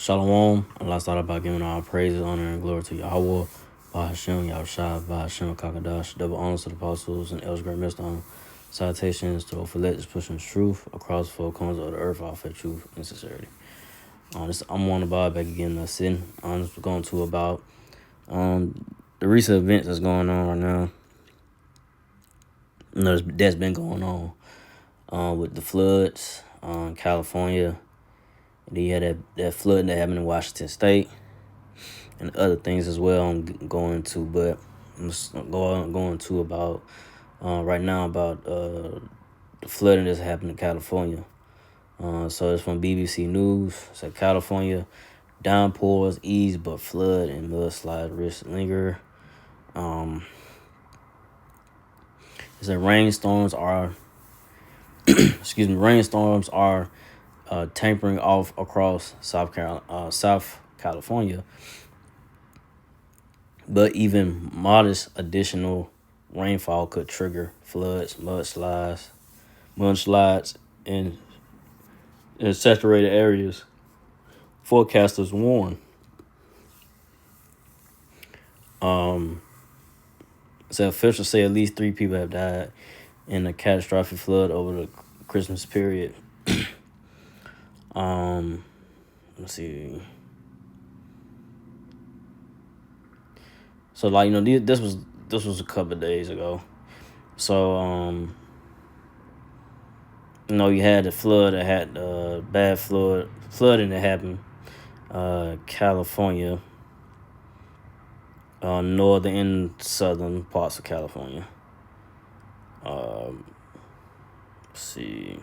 Shalom. Allah started by giving all praises, honor, and glory to Yahweh, Bahashem, Yahushua, Bahashem, Kakadash, double honors to the apostles and elders, great millstone. Salutations to all for pushing truth across the four corners of the earth, all for truth and sincerity. I'm on the bar back again, sitting. I'm just going to about the recent events that's going on right now. That's been going on with the floods, California. Then you had that flood that happened in Washington State and other things as well I'm going to, but I'm just going to about right now about the flooding that's happened in California. So it's from BBC News. It said California downpours ease, but flood and mudslide risk linger. It said rainstorms are tapering off across South California, but even modest additional rainfall could trigger floods, mudslides in saturated areas. Forecasters warn. So officials say at least 3 people have died in a catastrophic flood over the Christmas period. Let's see. So this was a couple of days ago. So you had the flood that had bad flooding that happened California, northern and southern parts of California. Let's see.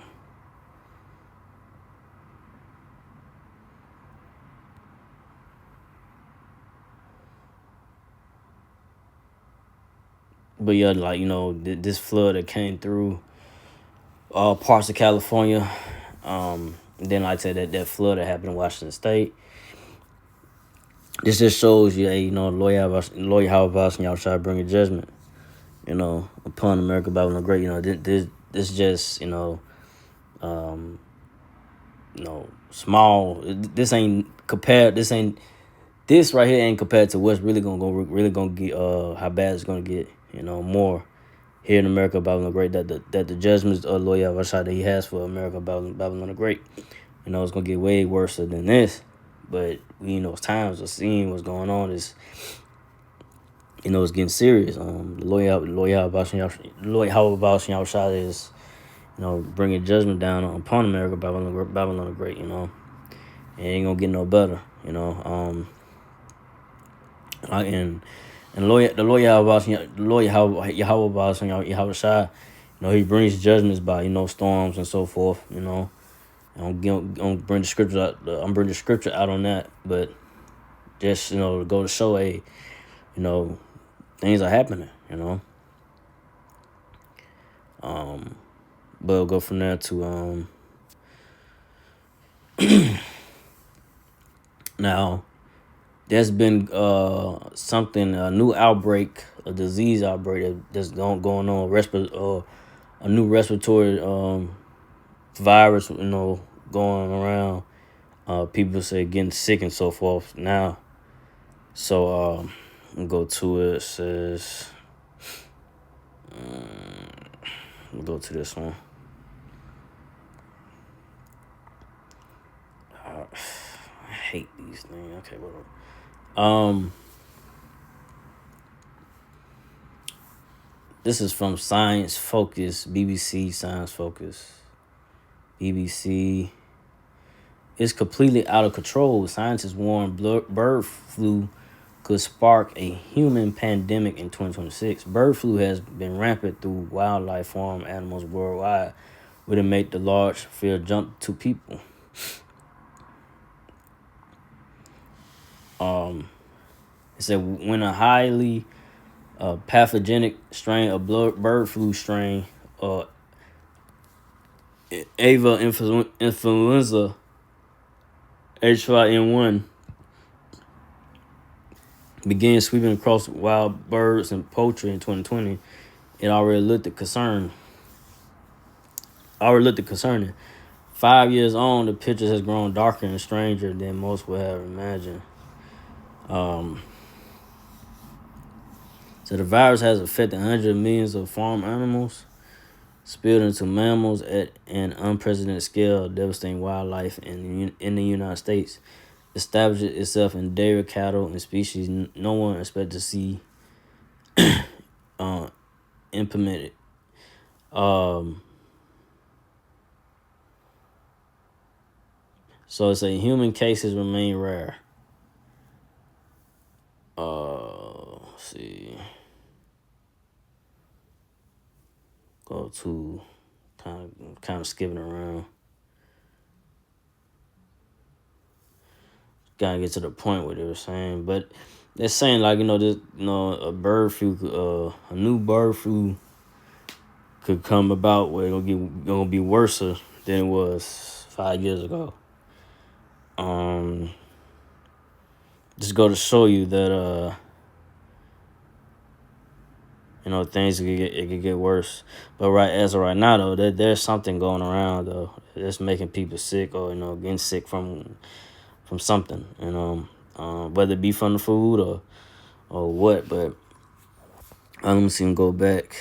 But yeah, this flood that came through all parts of California. Then like I said, that flood that happened in Washington State. This just shows you, Lord Yahweh and y'all try to bring a judgment, upon America, Babylon the Great. This just, small. This right here ain't compared to what's really gonna get, how bad it's gonna get, more here in America, Babylon the Great, that the judgments of Lord Yahweh that He has for America, Babylon the Great, it's gonna get way worse than this. But we in those times of seeing what's going on is, it's getting serious. The Lord Yahweh is, bringing judgment down upon America, Babylon the Great. It ain't gonna get no better. And the Lord Yahweh Shai, He brings judgments by storms and so forth. I'm bring the scripture out. I'm bringing the scripture out on that, but just to go to show things are happening. But we'll go from there to now. There's been a new outbreak, a disease outbreak that's going on, a new respiratory virus, going around. People say getting sick and so forth now. So we'll go to it. It says, we'll go to this one. I hate these things. Okay, whatever. This is from Science Focus, BBC Science Focus. BBC. It's completely out of control. Scientists warn bird flu could spark a human pandemic in 2026. Bird flu has been rampant through wildlife farm animals worldwide, would it make the large fear jump to people. It said when a highly pathogenic strain of bird flu strain, Ava influenza H5N1 began sweeping across wild birds and poultry in 2020, it already looked concerning. 5 years on, the picture has grown darker and stranger than most would have imagined. Um, so the virus has affected hundreds of millions of farm animals, spilled into mammals at an unprecedented scale, devastating wildlife in the United States. Established itself in dairy cattle and species no one expected to see implemented. So it's a human cases remain rare. Let's see. Go to kind of skipping around. Gotta get to the point what they were saying, but they're saying like this a bird flu, a new bird flu could come about where it's gonna be worse than it was 5 years ago. Just go to show you that things could get worse. But as of right now though, there's something going around though that's making people sick or getting sick from something. Whether it be from the food or what. But let me see him go back.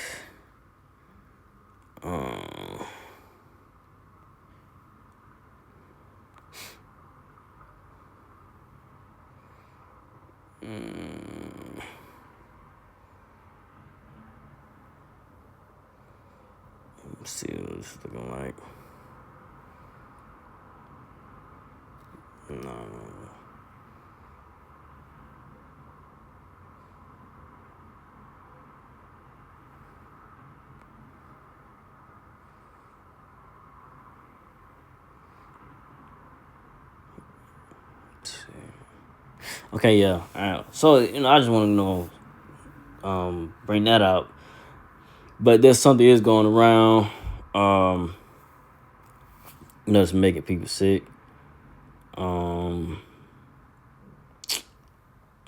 Let's see what it's looking like. No. Okay, yeah. All right. So I just want to bring that out. But there's something is going around. That's making people sick. Let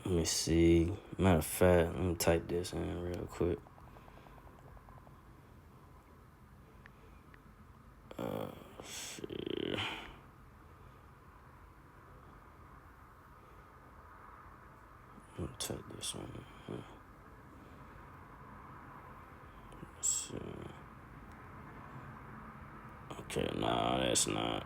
me see. Matter of fact, let me type this in real quick. See. Let me type this one. Let's see. Okay, nah, that's not.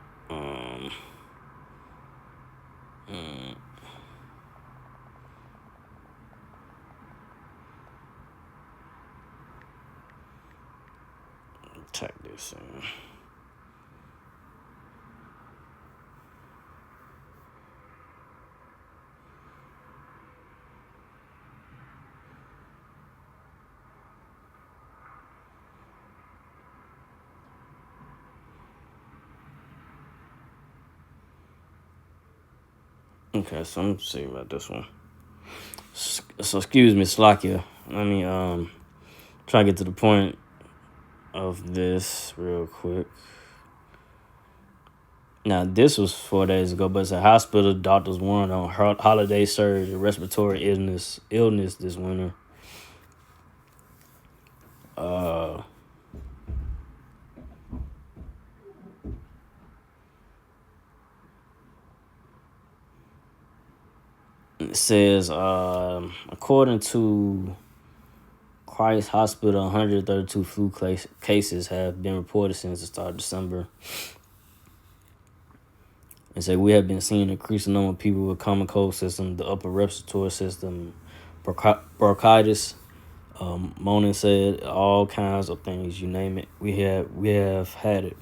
Type this in. Okay, so I'm see about this one. So excuse me, Slakia. Let me try to get to the point of this real quick. Now this was 4 days ago, but it's a hospital doctors warned on holiday surge of respiratory illness this winter. It says, according to Christ Hospital, 132 flu cases have been reported since the start of December. And say we have been seeing an increasing number of people with common cold system, the upper respiratory system, bronchitis. Monin said all kinds of things, you name it. We have had it.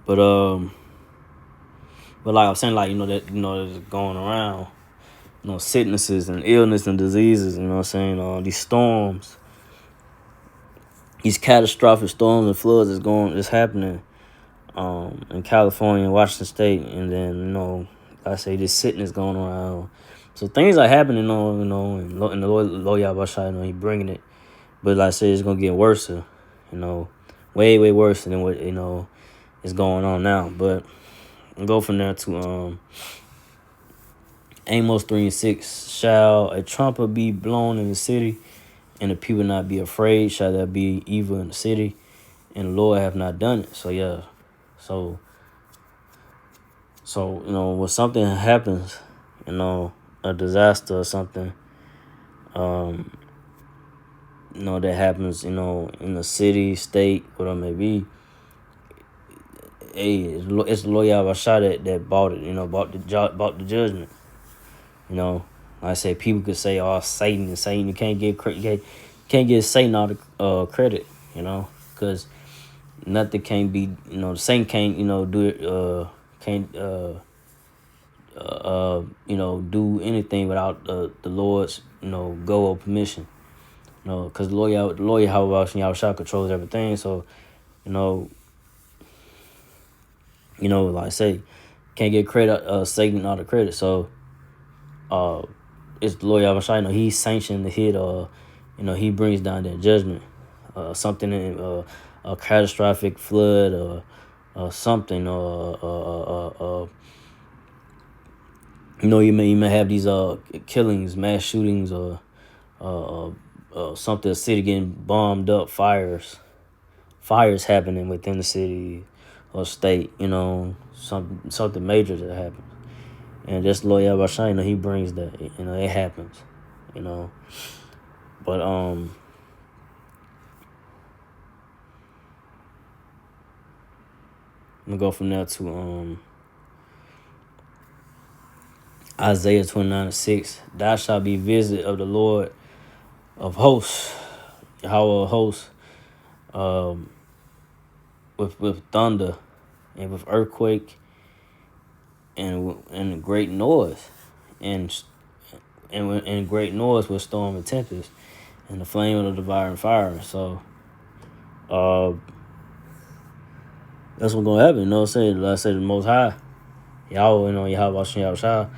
But like I was saying, like that's going around, sicknesses and illness and diseases. You know what I'm saying? These storms, these catastrophic storms and floods is happening. In California and Washington State, and then like I say, this sickness going around. So things are happening, and the Lord Yahweh, he bringing it. But like I said, it's gonna get worse, way worse than what is going on now. But I'll go from there to Amos 3:6. Shall a trumpet be blown in the city, and the people not be afraid? Shall there be evil in the city? and the Lord have not done it. So yeah, so when something happens, a disaster or something, um, that happens, in the city, state, whatever it may be. Hey, it's the Lord Yahweh Shai that bought it, bought the judgment. Like I said, people could say, "Oh, Satan and Satan." You can't give can't give Satan all the credit, because nothing can be, Satan can't, do it, can't, do anything without the Lord's, go or permission. Because the Lord Yahweh Shai controls everything. So, you know, like I say, can't get credit, Satan all the credit. So, it's the Lord Yahweh Shai. He sanctioned the hit, he brings down that judgment. Something in a catastrophic flood or something, you may have these killings, mass shootings, or something, a city getting bombed up, fires happening within the city or state, something major that happens. And just Lord Yahweh Shai, he brings that, it happens, But I'm gonna go from there to Isaiah 29:6. Thou shalt be visited of the Lord of hosts, Yahweh of hosts, with thunder and with earthquake and great noise, and great noise with storm and tempest, and the flame of the devouring fire. So, that's what's gonna happen. Like I say, the Most High, Yahweh, Yahweh Shai,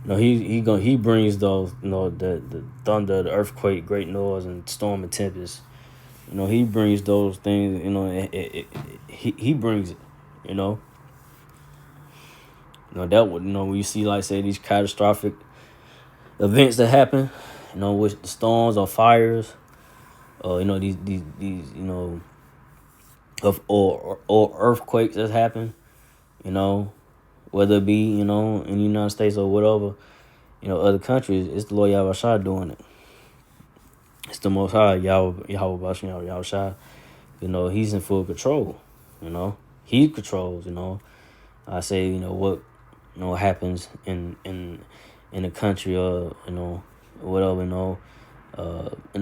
he brings those, the thunder, the earthquake, great noise, and storm and tempest. He brings those things. He brings it. That would, when you see, like say, these catastrophic events that happen, with the storms or fires, these or earthquakes that happen, whether it be, in the United States or whatever, other countries, it's the Lord Yahweh Shai doing it. It's the Most High, Yahweh Shai. He's in full control. He controls. I say, what, happens in the country, or whatever, in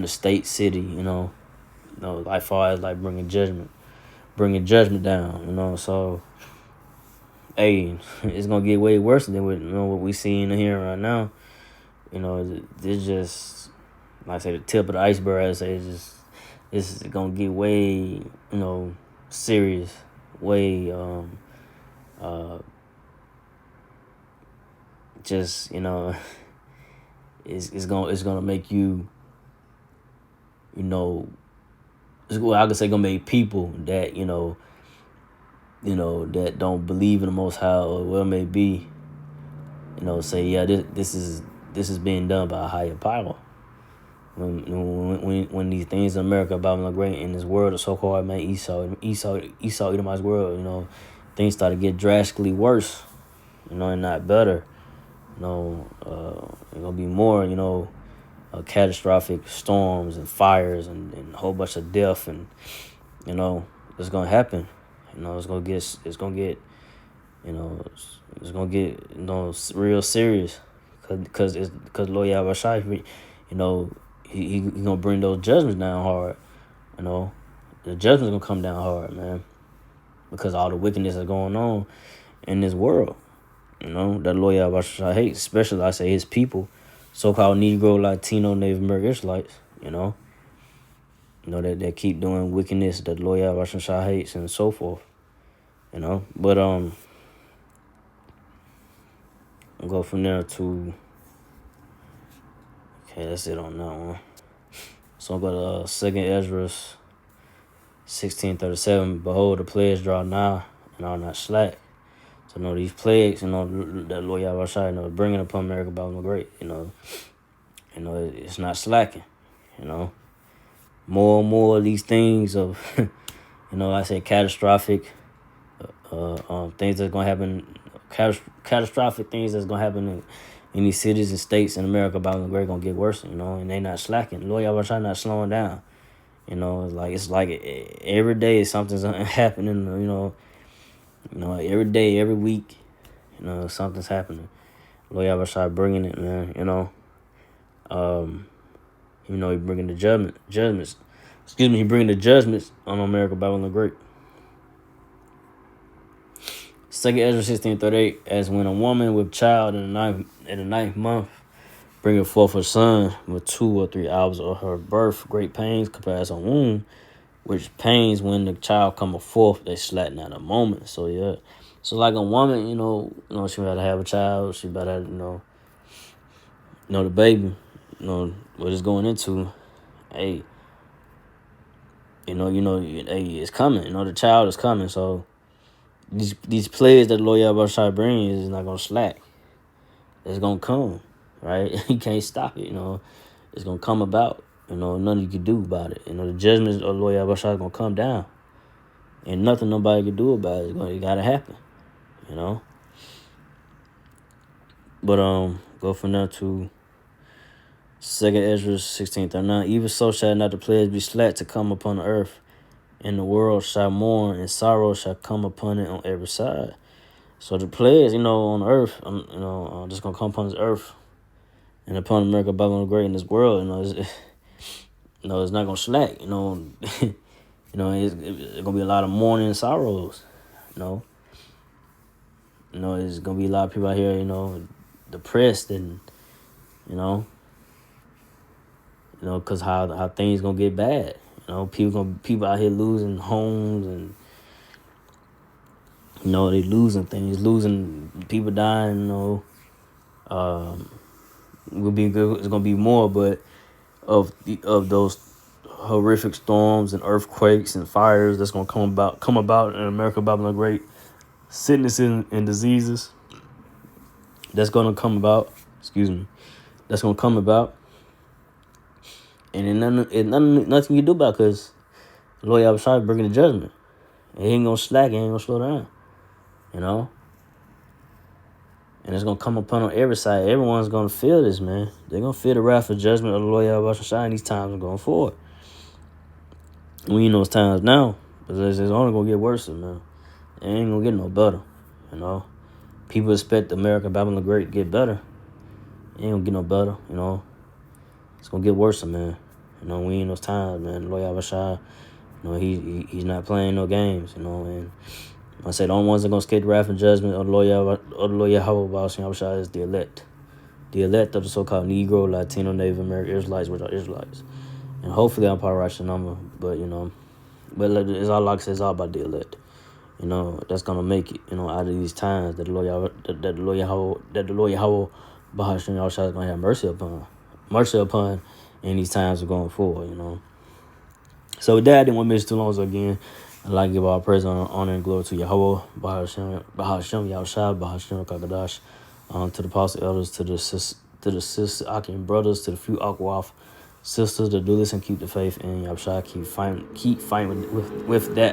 the state, city, like far as like bringing judgment down. So, hey, it's gonna get way worse than what we seeing here right now. It's just, like I say, the tip of the iceberg. I say it's gonna get way, serious, way, just, it's gonna make you, I could say, gonna make people that, that don't believe in the Most High, or whatever it may be, say, yeah, this is being done by a higher power. When these things in America, Babylon the Great, in this world of so-called man Esau Edomite's world, things start to get drastically worse, and not better. It's gonna be more, catastrophic storms and fires and a whole bunch of death, and it's gonna happen. It's gonna get real serious, because Lord Yahweh Shai, he gonna bring those judgments down hard. The judgment's gonna come down hard, man, because all the wickedness that's going on in this world. That Lord Yahweh Shai hates, especially, I say, his people, so-called Negro, Latino, Native American Israelites. That keep doing wickedness that Lord Yahweh Shai hates, and so forth. But I'll go from there to, okay, that's it on that one. So I'll go to 2 Ezra 16:37. Behold, the plagues draw nigh, and are not slack. So these plagues, that Lord Yahweh Shai, bringing upon America Babylon the Great, it's not slacking. More and more of these things of I say catastrophic things that's gonna happen, catastrophic things that's gonna happen in these cities and states in America. About the great gonna get worse, and they not slacking. Lord Yahweh not slowing down. It's like every day something's happening. Every day, every week, something's happening. Lord Yahweh bringing it, man. He bringing the judgments. Excuse me, he bringing the judgments on America, Babylon the Great. Second Ezra 16:38, as when a woman with child in the ninth month bringeth forth a son with 2 or 3 hours of her birth, great pains compares her womb, which pains when the child cometh forth, they slacken at a moment. So yeah. So like a woman, she better have a child, she better have, the baby, what it's going into. Hey, hey, it's coming. The child is coming. So these plays that Lord Yahweh bring is not gonna slack. It's gonna come, right? You can't stop it. It's gonna come about. Nothing you can do about it. The judgments of Lord Yahweh is gonna come down, and nothing nobody can do about it. It gotta happen. But go from there to 2nd Ezra 16:39. Even so shall not the plagues be slack to come upon the earth, and the world shall mourn, and sorrow shall come upon it on every side. So the plagues, on earth, just gonna come upon this earth and upon America, Babylon the Great, in this world. It's not gonna slack. It's gonna be a lot of mourning and sorrows. There's gonna be a lot of people out here, depressed and, because how things gonna get bad. People out here losing homes and, they losing things, losing people dying. Will be good. It's gonna be more, but of those horrific storms and earthquakes and fires that's gonna come about in America, Babylon the Great, sicknesses and diseases that's gonna come about. Excuse me, that's gonna come about, and nothing you do about it, because Lord Yahweh bringing the judgment. And he ain't gonna slack. He ain't gonna slow down. And it's gonna come upon on every side. Everyone's gonna feel this, man. They're gonna feel the wrath of judgment of the Lord Yahweh in these times and going forward. We in those times now, but it's only gonna get worse, man. It ain't gonna get no better. People expect America, Babylon the Great to get better. It ain't gonna get no better. It's gonna get worse, man. We in those times, man. Lord Yahweh, he's not playing no games. And I said the only ones that are gonna escape the wrath and judgment of the Lord Yahweh is the elect. The elect of the so-called Negro, Latino, Native American Israelites, which are Israelites. And hopefully I'm probably right the number, but it's all like I said, it's all about the elect. That's gonna make it, out of these times that the Lord Yahweh Bahashem Yahushua is gonna have mercy upon in these times of going forward. So with that, I didn't want to miss too long. So again, I'd like to give all praise, honor, and glory to Yahweh, Bahashem Yahushua, Bahashem Kakadash, to the apostle elders, to the sister Akim brothers, to the few Akwaf sisters that do this and keep the faith in Yahushua, keep fighting with that